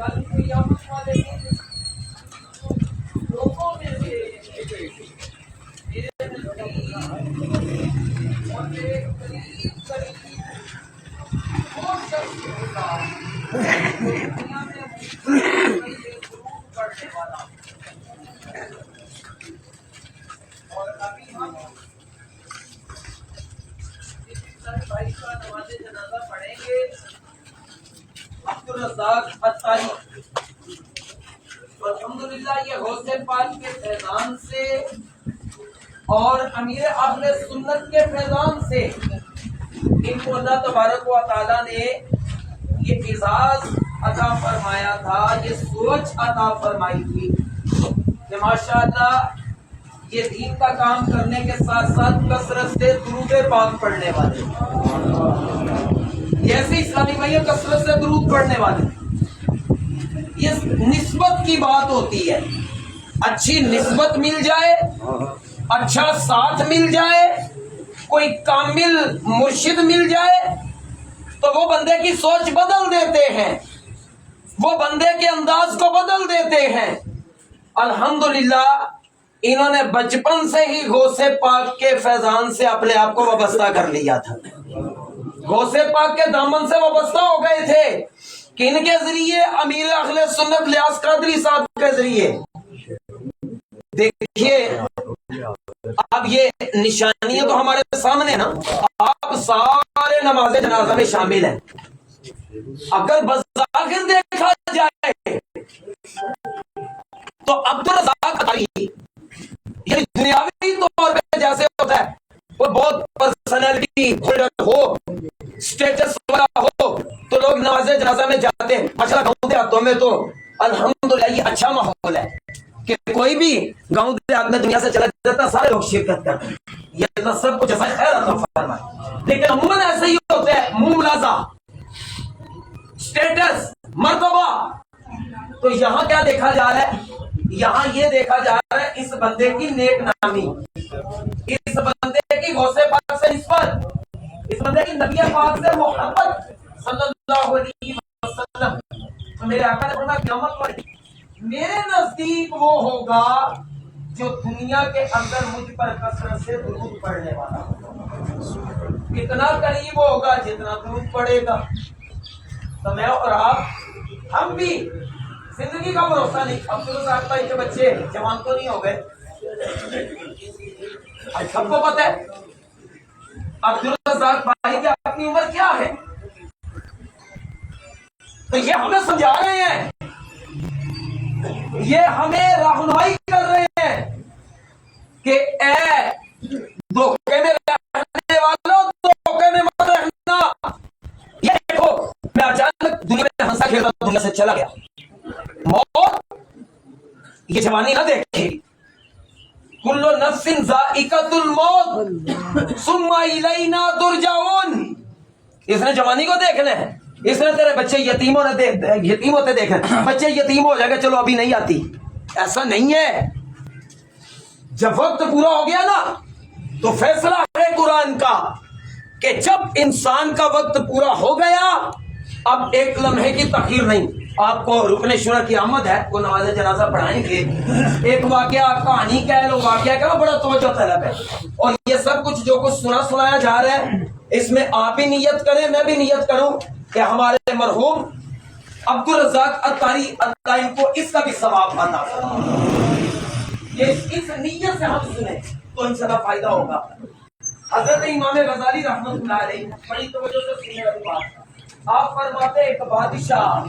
کل قیامت والے دن لوگوں میں سے میرے نزدیک اور میرے قریب وہ شخص ہوگا جو دنیا میں ضرور پڑھنے والا. اور ابھی ہم بھائی کا نماز جنازہ پڑھیں گے عبدالرزاق عطاری. الحمدللہ یہ غوث پاک کے فیضان سے اور امیر اہل سنت کے فیضان سے ان کو اللہ تبارک و تعالیٰ نے یہ اعزاز عطا فرمایا تھا، یہ سوچ عطا فرمائی تھی کہ ماشاءاللہ یہ دین کا کام کرنے کے ساتھ ساتھ کثرت سے درود پاک پڑھنے والے، جیسے اسلامی بھائیوں کثرت سے درود پڑھنے والے. یہ نسبت کی بات ہوتی ہے، اچھی نسبت مل جائے، اچھا ساتھ مل جائے، کوئی کامل مرشد مل جائے تو وہ بندے کی سوچ بدل دیتے ہیں، وہ بندے کے انداز کو بدل دیتے ہیں. الحمدللہ انہوں نے بچپن سے ہی غوث پاک کے فیضان سے اپنے آپ کو وابستہ کر لیا تھا، غوث پاک کے دامن سے وابستہ ہو گئے تھے. کن کے ذریعے؟ امیر اہل سنت لیاس قادری صاحب کے ذریعے. دیکھیے اب یہ نشانیاں تو ہمارے سامنے نا، آپ سارے نماز جنازہ میں شامل ہیں. اگر بظاہر دیکھا جائے تو عبدالرزاق عطاری یعنی دنیاوی طور پہ جیسے ہوتا ہے وہ بہت پرسنالٹی ہو، اسٹیٹس والا ہو تو لوگ نماز جنازہ میں جاتے ہیں. ماشاءاللہ گاؤں دیہاتوں میں تو الحمدللہ یہ اچھا ماحول ہے کہ کوئی بھی گاؤں دیہات میں دنیا سے چلا جاتا سارے لوگ شرکت کرتے ہیں. یہ اللہ سب کو جزائے خیر عطا فرمائے. لیکن عموماً ایسے ہی ہوتے ہیں منہ ملازہ، اسٹیٹس، مرتبہ. تو یہاں کیا دیکھا جا رہا ہے؟ یہاں یہ دیکھا جا رہا ہے اس بندے کی نیک نامی، اس بندے کی غوث پاک سے نسبت، اس بندے کی نبی پاک سے محبت صلی اللہ علیہ وسلم. تو میرے آقا نے فرمایا قیامت والے میرے نزدیک وہ ہوگا جو دنیا کے اندر مجھ پر کثرت سے درود پڑھنے والا ہوگا. کتنا قریب ہوگا؟ جتنا درود پڑھے گا. تو میں اور آپ ہم بھی زندگی کا بھروسہ نہیں. عبدالرزاق بھائی کے بچے جوان تو نہیں ہو گئے، سب کو پتہ ہے عبدالرزاق بھائی کی اپنی عمر کیا ہے. تو یہ ہمیں سمجھا رہے ہیں، یہ ہمیں رہنمائی کر رہے ہیں کہ اے دھوکے میں رہنے والوں دھوکے میں مت رہنا. یہ دیکھو میں اچانک دنیا میں ہنسا کھیل رہا دنیا سے چلا گیا، موت یہ جوانی نہ دیکھے. کل نفس ذائقۃ الموت ثم الینا ترجعون. اس نے جوانی کو دیکھنا ہے، اس نے تیرے بچے یتیم ہوتے دیکھنا، بچے یتیم ہو جائے گا چلو ابھی نہیں آتی. ایسا نہیں ہے. جب وقت پورا ہو گیا نا تو فیصلہ ہے قرآن کا کہ جب انسان کا وقت پورا ہو گیا اب ایک لمحے کی تاخیر نہیں. آپ کو رکن شورا کی آمد ہے، وہ نماز جنازہ پڑھائیں گے. ایک واقعہ کہانی کہہ لو، واقعہ کہہ لو، بڑا توجہ طلب ہے. اور یہ سب کچھ جو کچھ سنایا جا رہا ہے اس میں آپ بھی نیت کریں، میں بھی نیت کروں کہ ہمارے مرحوم عبدالرزاق عطاری اللہ کو اس کا بھی ثواب عطا فرمائے. یہ اس نیت سے ہم سنیں تو انشاءاللہ فائدہ ہوگا. حضرت امام غزالی رحمۃ اللہ علیہ بڑی توجہ سے سننے والی بات. آپ فرماتے ایک بادشاہ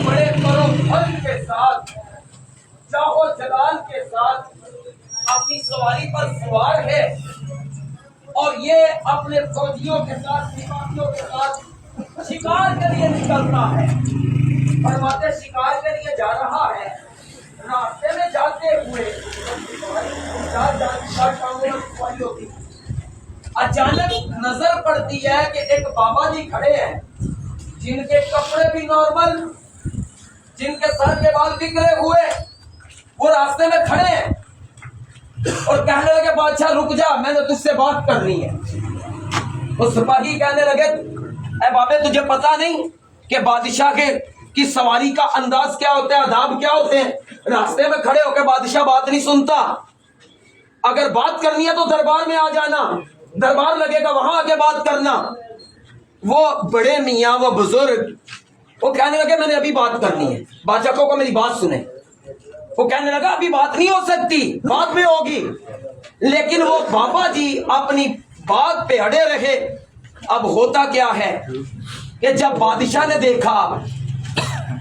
بڑے کرو بھر کے ساتھ، چاہو جلال کے ساتھ اپنی سواری پر سوار ہے اور یہ اپنے فوجیوں کے ساتھ سپاہیوں کے ساتھ شکار کے لیے نکلتا ہے. فرماتے شکار کے لیے جا رہا ہے، راستے میں جاتے ہوئے اچانک نظر پڑتی ہے کہ ایک بابا جی کھڑے ہیں جن کے کپڑے بھی نارمل، جن کے سر کے بال بکھرے ہوئے، وہ راستے میں کھڑے ہیں اور کہنے لگے بادشاہ رک جا، میں نے تجھ سے بات کرنی ہے. وہ سپاہی کہنے لگے اے بابے تجھے پتا نہیں کہ بادشاہ کے کہ سواری کا انداز کیا ہوتا ہے، آداب کیا ہوتے ہیں. راستے میں کھڑے ہو کے بادشاہ بات نہیں سنتا. اگر بات کرنی ہے تو دربار میں آ جانا، دربار لگے گا وہاں آ کے بات کرنا. وہ بڑے میاں، وہ بزرگ، وہ کہنے لگے میں نے ابھی بات کرنی ہے. بادشاہ کو میری بات سنیں. وہ کہنے لگا ابھی بات نہیں ہو سکتی، بعد میں ہوگی. لیکن وہ بابا جی اپنی بات پہ اڑے رہے. اب ہوتا کیا ہے کہ جب بادشاہ نے دیکھا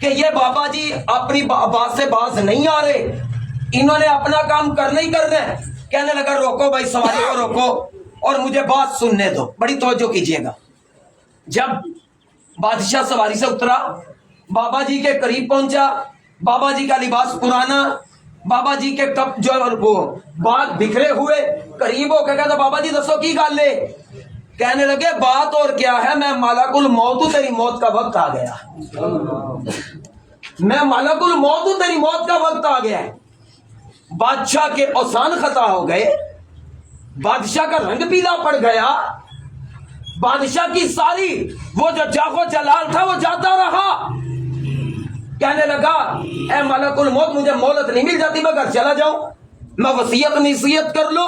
کہ یہ بابا جی اپنی بات سے باز نہیں آ رہے، انہوں نے اپنا کام کرنا ہی کرنا ہے، کہنے لگا روکو بھائی، سواری کو روکو اور مجھے بات سننے دو. بڑی توجہ کیجیے گا. جب بادشاہ سواری سے اترا، بابا جی کے قریب پہنچا، بابا جی کا لباس پرانا، بابا جی کے کپ جو وہ بال بکھرے ہوئے، قریب ہو کے کہتا بابا جی دسو کی گل ہے. کہنے لگے بات اور کیا ہے، میں ملک الموت ہوں، تیری موت کا وقت آ گیا. میں ملک الموت ہوں، تیری موت کا وقت آ گیا ہے. بادشاہ کے اوسان خطا ہو گئے، بادشاہ کا رنگ پیلا پڑ گیا، بادشاہ کی ساری وہ جو جاغو جلال تھا وہ جاتا رہا. کہنے لگا اے ملک الموت، مجھے مہلت نہیں مل جاتی، میں گھر چلا جاؤں، میں وصیت نصیحت کر لو،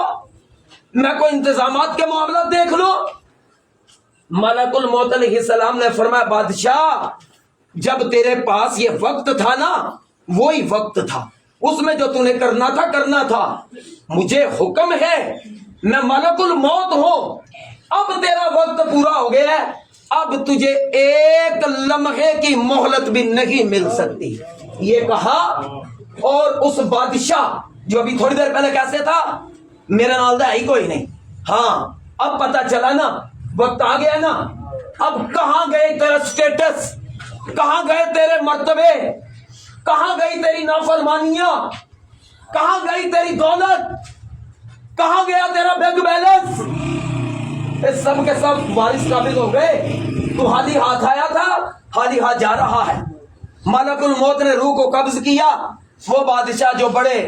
میں کوئی انتظامات کے معاملات دیکھ لو. ملک الموت علیہ السلام نے فرمایا بادشاہ جب تیرے پاس یہ وقت تھا نا، وہی وقت تھا، اس میں جو تو نے کرنا تھا. مجھے حکم ہے، میں ملک الموت ہوں، اب تیرا وقت پورا ہو گیا ہے، اب تجھے ایک لمحے کی مہلت بھی نہیں مل سکتی. یہ کہا اور اس بادشاہ جو ابھی تھوڑی دیر پہلے کیسے تھا، میرے نال دا ہی کوئی نہیں، ہاں اب پتا چلا نا، وقت آ گیا نا. اب کہاں گئے تیرا سٹیٹس، کہاں گئے تیرے مرتبے، کہاں گئی تیری نافرمانیاں، کہاں گئی تیری دولت، کہاں گیا تیرا بینک بیلنس. یہ سب کے سب وارث قابض ہو گئے. تو خالی ہاتھ آیا تھا، خالی ہاتھ جا رہا ہے. ملک الموت نے روح کو قبض کیا. وہ بادشاہ جو بڑے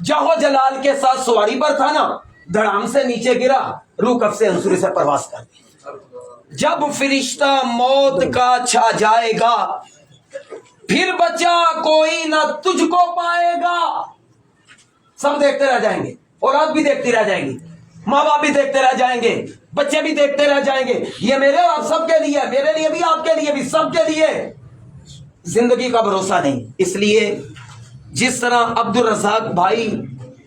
جاہو جلال کے ساتھ سواری پر تھا نا، دھڑام سے نیچے گرا، روح کب سے انصری سے پرواز کر گئی. جب فرشتہ موت کا چھا جائے گا، پھر بچا کوئی نہ تجھ کو پائے گا. سب دیکھتے رہ جائیں گے، اولاد بھی دیکھتی رہ جائیں گی، ماں باپ بھی دیکھتے رہ جائیں گے، بچے بھی دیکھتے رہ جائیں گے. یہ میرے اور آپ سب کے لیے، میرے لیے بھی، آپ کے لیے بھی، سب کے لیے. زندگی کا بھروسہ نہیں. اس لیے جس طرح عبد الرزاق بھائی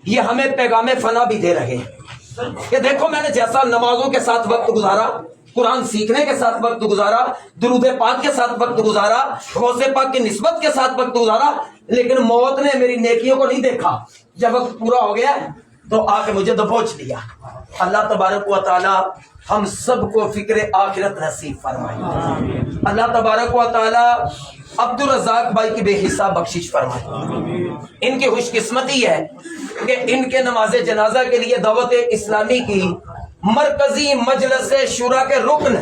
یہ ہمیں پیغام فنا بھی دے رہے ہیں کہ دیکھو میں نے جیسا نمازوں کے ساتھ وقت گزارا، قرآن سیکھنے کے ساتھ وقت گزارا، درود پاک کے ساتھ وقت گزارا، غوث پاک کی نسبت کے ساتھ وقت گزارا، لیکن موت نے میری نیکیوں کو نہیں دیکھا. جب وقت پورا ہو گیا تو آ کے مجھے دبوچ لیا. اللہ تبارک و تعالی ہم سب کو فکر آخرت نصیب فرمائے. اللہ تبارک و تعالی عبد الرزاق بھائی کی بے حساب بخشش فرمائے. ان کی خوش قسمتی ہے کہ ان کے نماز جنازہ کے لیے دعوت اسلامی کی مرکزی مجلس شورا کے رکن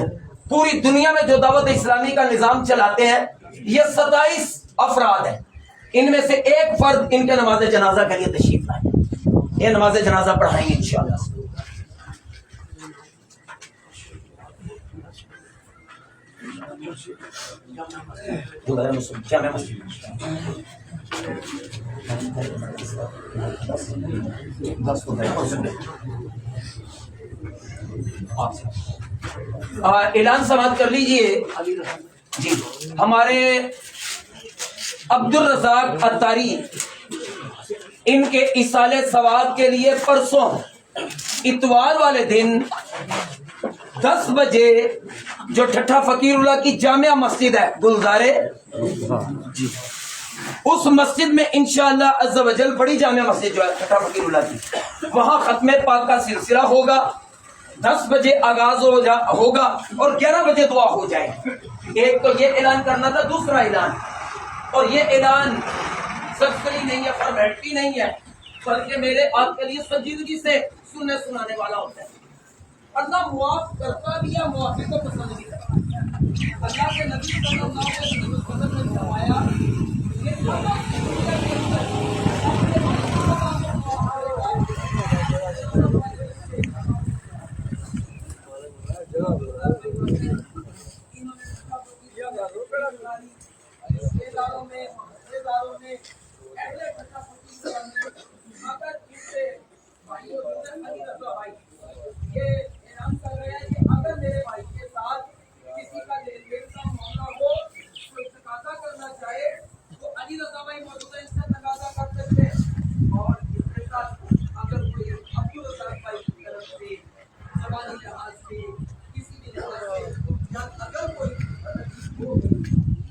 پوری دنیا میں جو دعوت اسلامی کا نظام چلاتے ہیں یہ 27 افراد ہیں. ان میں سے ایک فرد ان کے نماز جنازہ کے لیے تشریف لائے. یہ نماز جنازہ پڑھائیں گے انشاءاللہ. اعلان سماعت کر لیجئے. جی ہمارے عبد الرزاق اتاری ان کے ایصال ثواب کے لیے پرسوں اتوار والے دن 10 بجے جو ٹھٹھا فقیر اللہ کی جامع مسجد ہے گلزارے، اس مسجد میں انشاءاللہ عز و جل بڑی جامع مسجد جو ہے ٹھٹھا فقیر اللہ کی، وہاں ختم پاک کا سلسلہ ہوگا. 10 بجے آغاز ہوگا اور 11 بجے دعا ہو جائے. ایک تو یہ اعلان کرنا تھا. دوسرا اعلان، اور یہ اعلان سبسری نہیں ہے، فارمیلٹی نہیں ہے، بلکہ میرے آپ کے لیے سنجیدگی سے سننے سنانے والا ہوتا ہے. اللہ معاف کرتا بھی ہے، معافی کو پسند بھی کرتا ہے. اللہ کے نبی صلی اللہ علیہ وسلم نے فرمایا کہ نے محلے داروں نے اہل ٹھٹا فقیر نے اگر ان سے بھائیوں علی رضا بھائی یہ اعلان کر رہے ہیں کہ اگر میرے بھائی کے ساتھ کسی کا لین دین کا معاملہ ہو کوئی تقاضا کرنا چاہے تو علی رضا بھائی موجود ہے، ان سے تقاضا کر سکتے ہیں۔ اور اس کے ساتھ اگر کوئی عبدالرزاق بھائی کی طرف سے زبانی لحاظ سے کسی بھی لحاظ سے یا اگر کوئی ہو گئی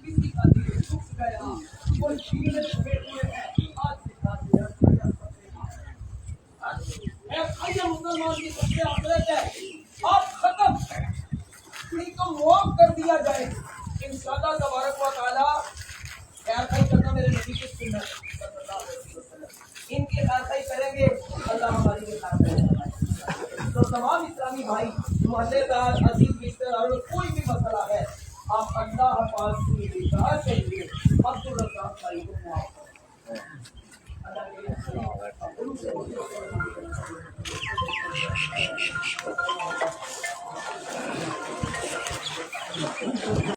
کسی کا دل سوکھ گیا کوئی چیزیں چھپے ہوئے ہیں آج سے کافی مسلمان کی سب سے آخرت ہے آپ ختم ان کو معاف کر دیا جائے انشاءاللہ تبارک و تعالی خیر خائی کرنا میرے نبی کی سنت صلی اللہ علیہ وسلم ان کی خیر خائی کریں گے اللہ ہماری بھی خیر خائی کرے گا۔ تو تمام اسلامی بھائی محلے دار عزیز رشتے داروں کوئی بھی مسئلہ ہے آپ اللہ پاک کی رضا کے لیے عبدالرزاق بھائی کو معاف کریں۔ اللہ کے